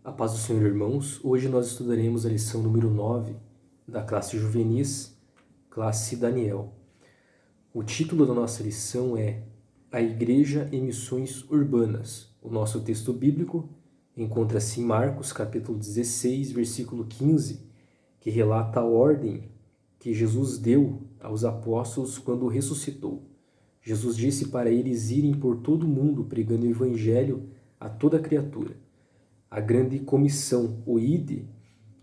A paz do Senhor, irmãos. Hoje nós estudaremos a lição número 9 da classe Juvenis, classe Daniel. O título da nossa lição é A Igreja em Missões Urbanas. O nosso texto bíblico encontra-se em Marcos, capítulo 16, versículo 15, que relata a ordem que Jesus deu aos apóstolos quando ressuscitou. Jesus disse para eles irem por todo o mundo pregando o evangelho a toda criatura. A grande comissão, o Ide,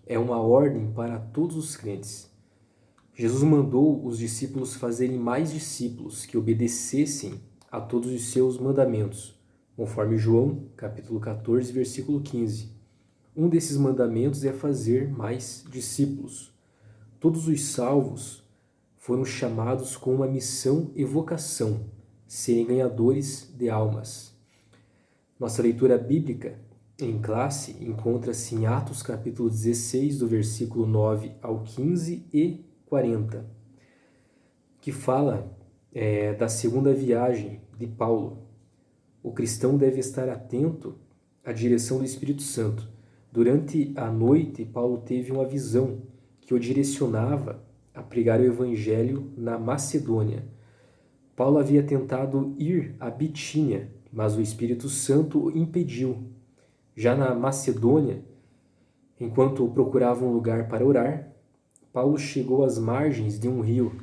é uma ordem para todos os crentes. Jesus mandou os discípulos fazerem mais discípulos que obedecessem a todos os seus mandamentos, conforme João, capítulo 14, versículo 15. Um desses mandamentos é fazer mais discípulos. Todos os salvos foram chamados com uma missão e vocação, serem ganhadores de almas. Nossa leitura bíblica em classe encontra-se em Atos capítulo 16, do versículo 9 ao 15 e 40, que fala da segunda viagem de Paulo. O cristão deve estar atento à direção do Espírito Santo. Durante a noite, Paulo teve uma visão que o direcionava a pregar o evangelho na Macedônia. Paulo havia tentado ir a Bitínia, mas o Espírito Santo o impediu. Já na Macedônia, enquanto procurava um lugar para orar, Paulo chegou às margens de um rio.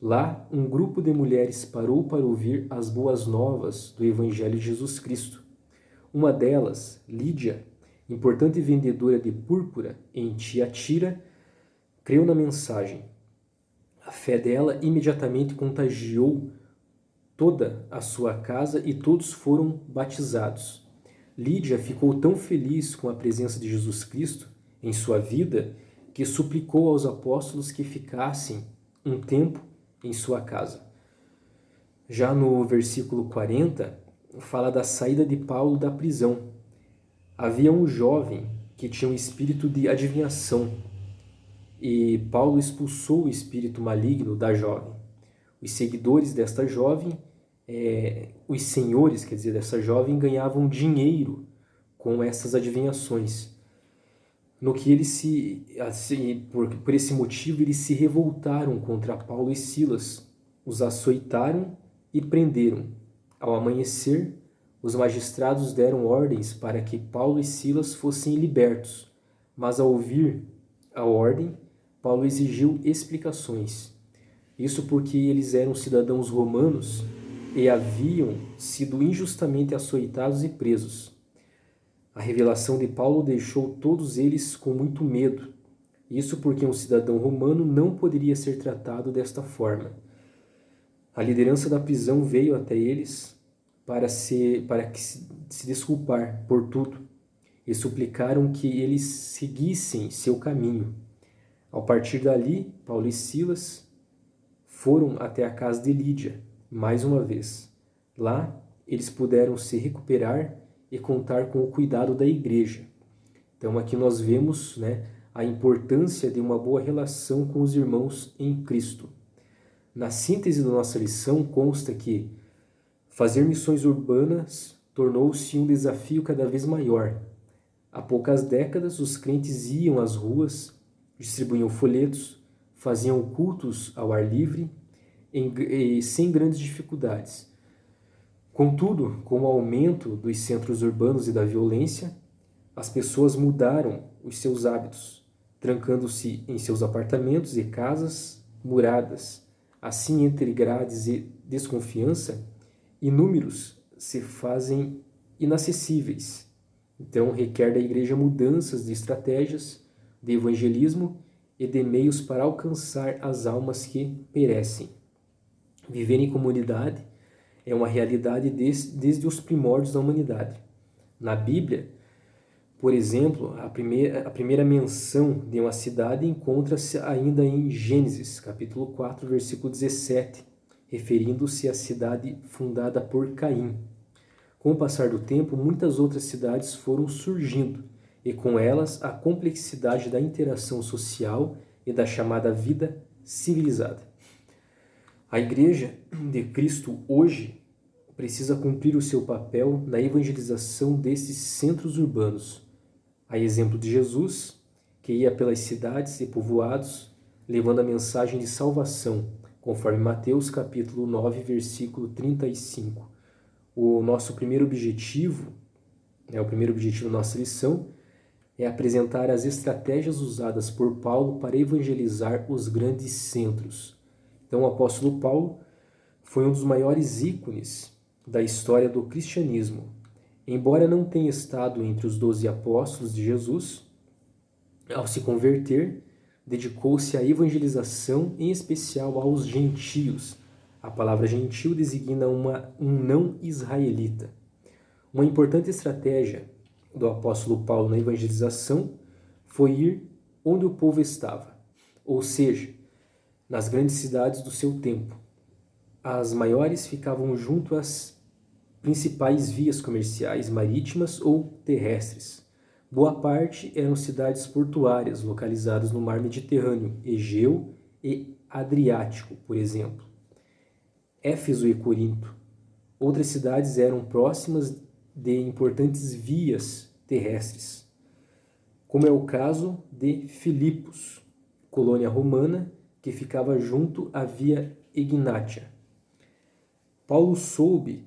Lá, um grupo de mulheres parou para ouvir as boas novas do Evangelho de Jesus Cristo. Uma delas, Lídia, importante vendedora de púrpura em Tiatira, creu na mensagem. A fé dela imediatamente contagiou toda a sua casa e todos foram batizados. Lídia ficou tão feliz com a presença de Jesus Cristo em sua vida que suplicou aos apóstolos que ficassem um tempo em sua casa. Já no versículo 40, fala da saída de Paulo da prisão. Havia um jovem que tinha um espírito de adivinhação e Paulo expulsou o espírito maligno da jovem. Os seguidores desta jovem, os senhores, quer dizer, dessa jovem, ganhavam dinheiro com essas adivinhações. No que eles por esse motivo, eles se revoltaram contra Paulo e Silas, os açoitaram e prenderam. Ao amanhecer, os magistrados deram ordens para que Paulo e Silas fossem libertos, mas ao ouvir a ordem, Paulo exigiu explicações. Isso porque eles eram cidadãos romanos e haviam sido injustamente açoitados e presos. A revelação de Paulo deixou todos eles com muito medo. Isso porque um cidadão romano não poderia ser tratado desta forma. A liderança da prisão veio até eles para se desculpar por tudo e suplicaram que eles seguissem seu caminho. Ao partir dali, Paulo e Silas foram até a casa de Lídia, mais uma vez. Lá, eles puderam se recuperar e contar com o cuidado da igreja. Então, aqui nós vemos, a importância de uma boa relação com os irmãos em Cristo. Na síntese da nossa lição, consta que fazer missões urbanas tornou-se um desafio cada vez maior. Há poucas décadas, os crentes iam às ruas, distribuíam folhetos, faziam cultos ao ar livre, sem grandes dificuldades. Contudo, com o aumento dos centros urbanos e da violência, as pessoas mudaram os seus hábitos, trancando-se em seus apartamentos e casas muradas. Assim, entre grades e desconfiança, inúmeros se fazem inacessíveis. Então, requer da igreja mudanças de estratégias, de evangelismo e de meios para alcançar as almas que perecem. Viver em comunidade é uma realidade desde os primórdios da humanidade. Na Bíblia, por exemplo, a primeira menção de uma cidade encontra-se ainda em Gênesis, capítulo 4, versículo 17, referindo-se à cidade fundada por Caim. Com o passar do tempo, muitas outras cidades foram surgindo, e com elas a complexidade da interação social e da chamada vida civilizada. A Igreja de Cristo hoje precisa cumprir o seu papel na evangelização desses centros urbanos. A exemplo de Jesus, que ia pelas cidades e povoados, levando a mensagem de salvação, conforme Mateus capítulo 9, versículo 35. O nosso primeiro objetivo, o primeiro objetivo da nossa lição, é apresentar as estratégias usadas por Paulo para evangelizar os grandes centros. Então, o apóstolo Paulo foi um dos maiores ícones da história do cristianismo. Embora não tenha estado entre os 12 apóstolos de Jesus, ao se converter, dedicou-se à evangelização, em especial aos gentios. A palavra gentil designa um não-israelita. Uma importante estratégia do apóstolo Paulo na evangelização foi ir onde o povo estava, ou seja, nas grandes cidades do seu tempo. As maiores ficavam junto às principais vias comerciais marítimas ou terrestres. Boa parte eram cidades portuárias localizadas no mar Mediterrâneo, Egeu e Adriático, por exemplo. Éfeso e Corinto. Outras cidades eram próximas de importantes vias terrestres, como é o caso de Filipos, colônia romana que ficava junto à via Egnátia. Paulo soube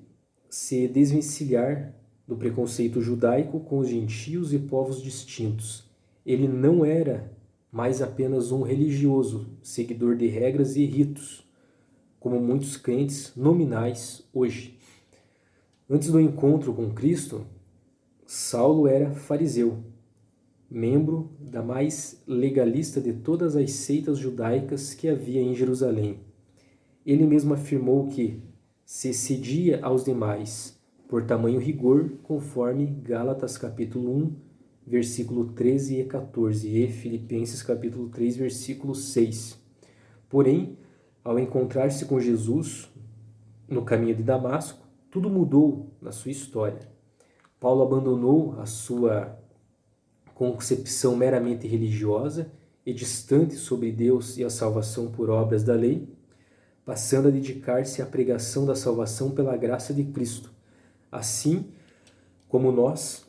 se desvencilhar do preconceito judaico com os gentios e povos distintos. Ele não era mais apenas um religioso, seguidor de regras e ritos, como muitos crentes nominais hoje. Antes do encontro com Cristo, Saulo era fariseu, membro da mais legalista de todas as seitas judaicas que havia em Jerusalém. Ele mesmo afirmou que se excedia aos demais por tamanho rigor, conforme Gálatas capítulo 1, versículo 13 e 14, e Filipenses capítulo 3, versículo 6. Porém, ao encontrar-se com Jesus no caminho de Damasco, tudo mudou na sua história. Paulo abandonou a sua concepção meramente religiosa e distante sobre Deus e a salvação por obras da lei, passando a dedicar-se à pregação da salvação pela graça de Cristo. Assim como nós,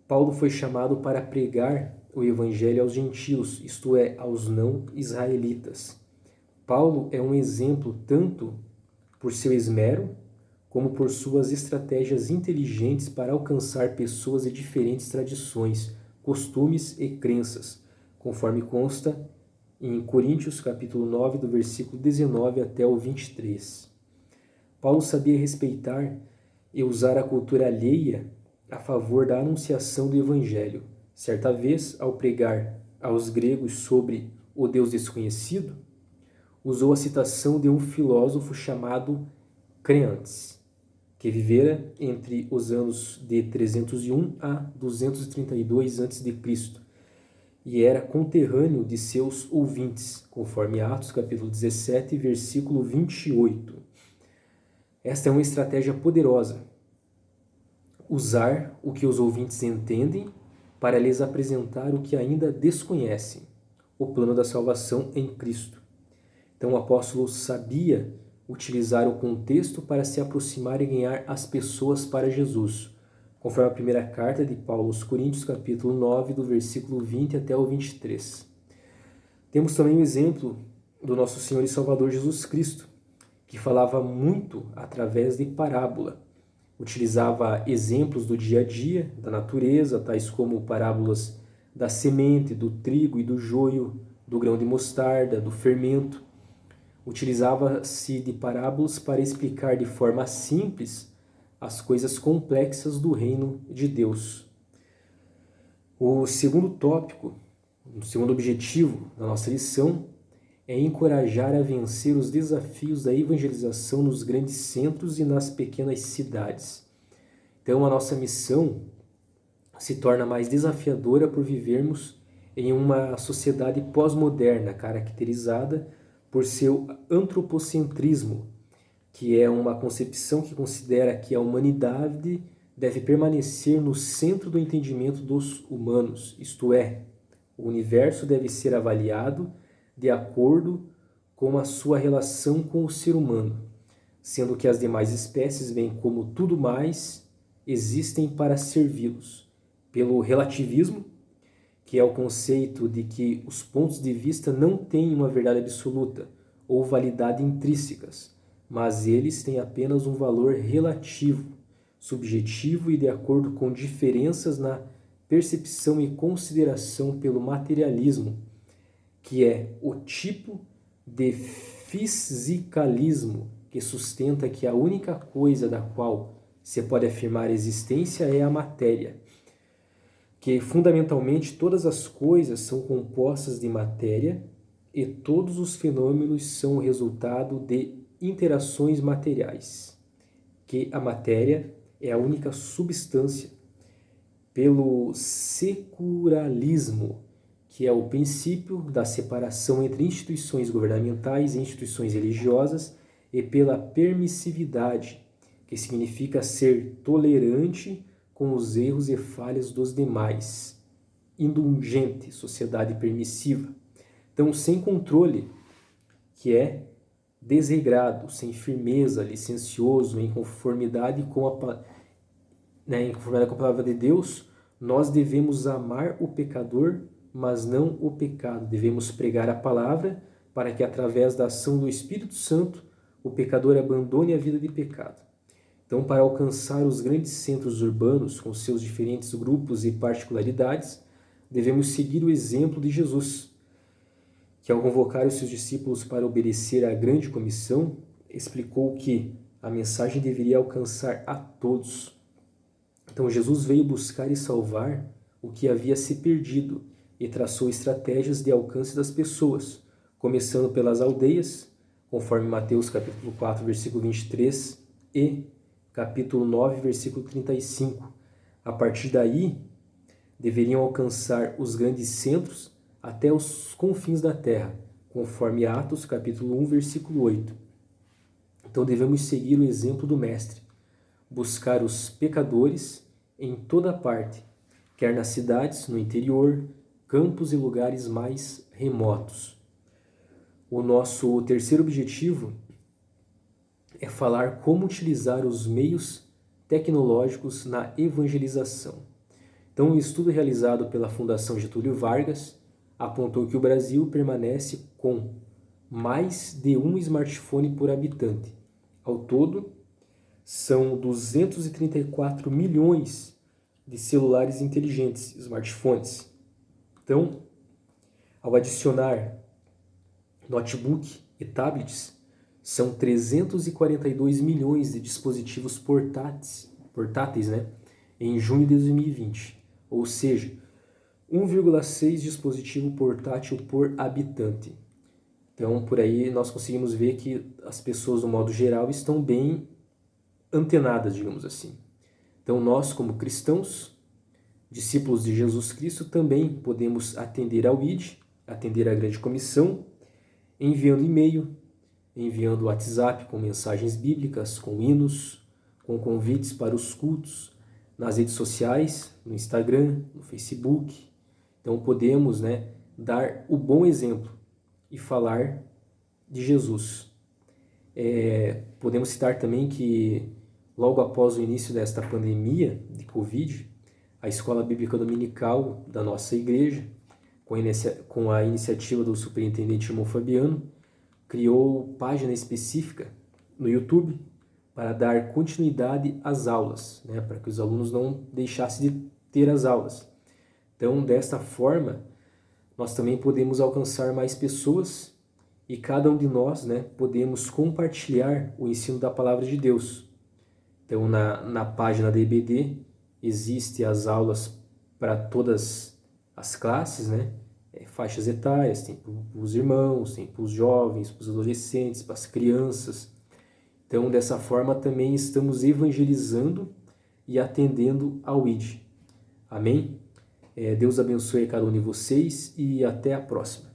Paulo foi chamado para pregar o evangelho aos gentios, isto é, aos não-israelitas. Paulo é um exemplo tanto por seu esmero, como por suas estratégias inteligentes para alcançar pessoas de diferentes tradições, costumes e crenças, conforme consta em Coríntios capítulo 9, do versículo 19 até o 23. Paulo sabia respeitar e usar a cultura alheia a favor da anunciação do Evangelho. Certa vez, ao pregar aos gregos sobre o Deus desconhecido, usou a citação de um filósofo chamado Creontes, que vivera entre os anos de 301 a 232 a.C., e era conterrâneo de seus ouvintes, conforme Atos capítulo 17, versículo 28. Esta é uma estratégia poderosa. Usar o que os ouvintes entendem para lhes apresentar o que ainda desconhecem, o plano da salvação em Cristo. Então o apóstolo sabia utilizar o contexto para se aproximar e ganhar as pessoas para Jesus, conforme a primeira carta de Paulo aos Coríntios, capítulo 9, do versículo 20 até o 23. Temos também o exemplo do nosso Senhor e Salvador Jesus Cristo, que falava muito através de parábola. Utilizava exemplos do dia a dia, da natureza, tais como parábolas da semente, do trigo e do joio, do grão de mostarda, do fermento. Utilizava-se de parábolas para explicar de forma simples as coisas complexas do reino de Deus. O segundo tópico, o segundo objetivo da nossa lição é encorajar a vencer os desafios da evangelização nos grandes centros e nas pequenas cidades. Então, a nossa missão se torna mais desafiadora por vivermos em uma sociedade pós-moderna, caracterizada por seu antropocentrismo, que é uma concepção que considera que a humanidade deve permanecer no centro do entendimento dos humanos, isto é, o universo deve ser avaliado de acordo com a sua relação com o ser humano, sendo que as demais espécies, bem como tudo mais, existem para servi-los. Pelo relativismo, que é o conceito de que os pontos de vista não têm uma verdade absoluta ou validade intrínsecas, mas eles têm apenas um valor relativo, subjetivo e de acordo com diferenças na percepção e consideração pelo materialismo, que é o tipo de fisicalismo que sustenta que a única coisa da qual se pode afirmar a existência é a matéria, que fundamentalmente todas as coisas são compostas de matéria e todos os fenômenos são o resultado de interações materiais, que a matéria é a única substância, pelo secularismo, que é o princípio da separação entre instituições governamentais e instituições religiosas, e pela permissividade, que significa ser tolerante com os erros e falhas dos demais, indulgente, sociedade permissiva. Então, sem controle, que é desregrado, sem firmeza, licencioso, em conformidade com a palavra de Deus, nós devemos amar o pecador, mas não o pecado. Devemos pregar a palavra para que, através da ação do Espírito Santo, o pecador abandone a vida de pecado. Então, para alcançar os grandes centros urbanos, com seus diferentes grupos e particularidades, devemos seguir o exemplo de Jesus, que, ao convocar os seus discípulos para obedecer à grande comissão, explicou que a mensagem deveria alcançar a todos. Então, Jesus veio buscar e salvar o que havia se perdido e traçou estratégias de alcance das pessoas, começando pelas aldeias, conforme Mateus capítulo 4, versículo 23 e capítulo 9, versículo 35. A partir daí, deveriam alcançar os grandes centros até os confins da terra, conforme Atos capítulo 1, versículo 8. Então devemos seguir o exemplo do Mestre, buscar os pecadores em toda parte, quer nas cidades, no interior, campos e lugares mais remotos. O nosso terceiro objetivo é falar como utilizar os meios tecnológicos na evangelização. Então, um estudo realizado pela Fundação Getúlio Vargas apontou que o Brasil permanece com mais de um smartphone por habitante. Ao todo, são 234 milhões de celulares inteligentes, smartphones. Então, ao adicionar notebook e tablets, são 342 milhões de dispositivos portáteis, em junho de 2020. Ou seja, 1,6 dispositivo portátil por habitante. Então, por aí nós conseguimos ver que as pessoas, no modo geral, estão bem antenadas, digamos assim. Então, nós, como cristãos, discípulos de Jesus Cristo, também podemos atender ao ID, atender à grande comissão, enviando e-mail, enviando WhatsApp com mensagens bíblicas, com hinos, com convites para os cultos, nas redes sociais, no Instagram, no Facebook. Então podemos dar o bom exemplo e falar de Jesus. Podemos citar também que logo após o início desta pandemia de Covid, a Escola Bíblica Dominical da nossa igreja, com a iniciativa do superintendente irmão Fabiano, criou página específica no YouTube para dar continuidade às aulas, para que os alunos não deixassem de ter as aulas. Então, desta forma, nós também podemos alcançar mais pessoas e cada um de nós podemos compartilhar o ensino da Palavra de Deus. Então, na página da EBD, existem as aulas para todas as classes, faixas etárias, tem para os irmãos, tem para os jovens, para os adolescentes, para as crianças. Então, dessa forma, também estamos evangelizando e atendendo ao ID. Amém? Deus abençoe cada um de vocês e até a próxima.